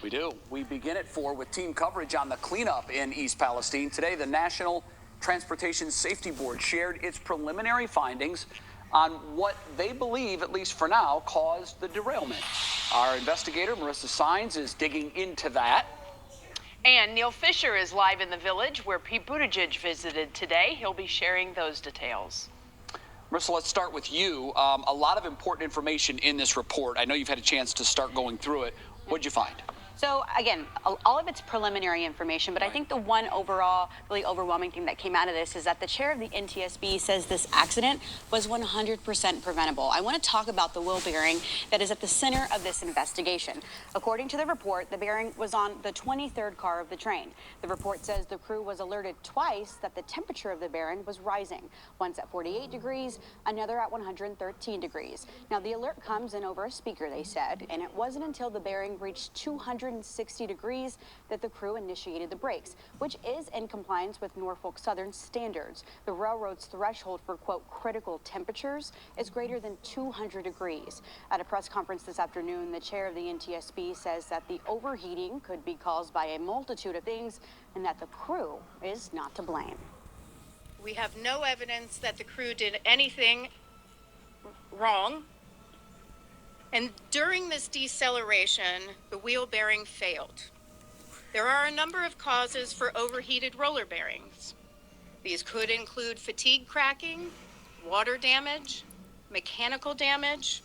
We do. We begin at 4 with team coverage on the cleanup in East Palestine. Today, the National Transportation Safety Board shared its preliminary findings on what they believe, at least for now, caused the derailment. Our investigator, Marissa Saenz, is digging into that. And Neil Fisher is live in the Village, where Pete Buttigieg visited today. He'll be sharing those details. Marissa, let's start with you. A lot of important information in this report. I know you've had a chance to start going through it. What'd you find? So again, all of it's preliminary information, but I think the one overall really overwhelming thing that came out of this is that the chair of the NTSB says this accident was 100% preventable. I want to talk about the wheel bearing that is at the center of this investigation. According to the report, the bearing was on the 23rd car of the train. The report says the crew was alerted twice that the temperature of the bearing was rising, once at 48 degrees, another at 113 degrees. Now, the alert comes in over a speaker, they said, and it wasn't until the bearing reached 260 degrees that the crew initiated the brakes, which is in compliance with Norfolk Southern standards. The railroad's threshold for, quote, critical temperatures is greater than 200 degrees. At a press conference this afternoon, the chair of the NTSB says that the overheating could be caused by a multitude of things and that the crew is not to blame. We have no evidence that the crew did anything wrong. And during this deceleration, the wheel bearing failed. There are a number of causes for overheated roller bearings. These could include fatigue cracking, water damage, mechanical damage,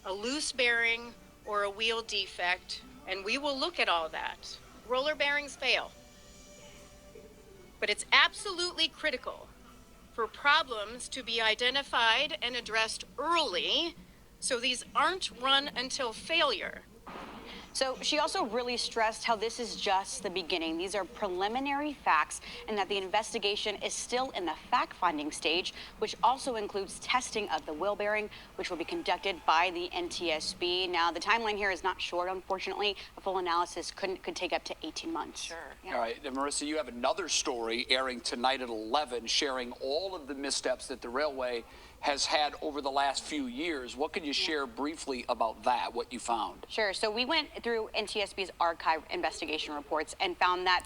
a loose bearing, or a wheel defect, and we will look at all that. Roller bearings fail. But it's absolutely critical for problems to be identified and addressed early, so these aren't run until failure. So she also really stressed how this is just the beginning. These are preliminary facts and that the investigation is still in the fact-finding stage, which also includes testing of the wheel bearing, which will be conducted by the NTSB. Now, the timeline here is not short, unfortunately. A full analysis could take up to 18 months. Sure. Yeah. All right, and Marissa, you have another story airing tonight at 11, sharing all of the missteps that the railway has had over the last few years. What could you share briefly about that, what you found? Sure. So we went through NTSB's archive investigation reports and found that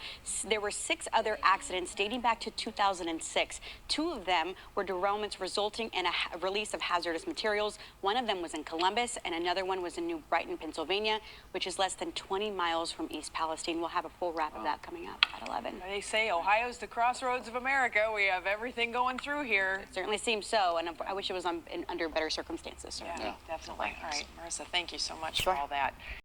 there were 6 other accidents dating back to 2006. 2 of them were derailments resulting in a release of hazardous materials. One of them was in Columbus, and another one was in New Brighton, Pennsylvania, which is less than 20 miles from East Palestine. We'll have a full wrap of that coming up at 11. They say Ohio's the crossroads of America. We have everything going through here. It certainly seems so, and I wish it was under better circumstances. Yeah, definitely. All right, Marissa, thank you so much Sure. for all that.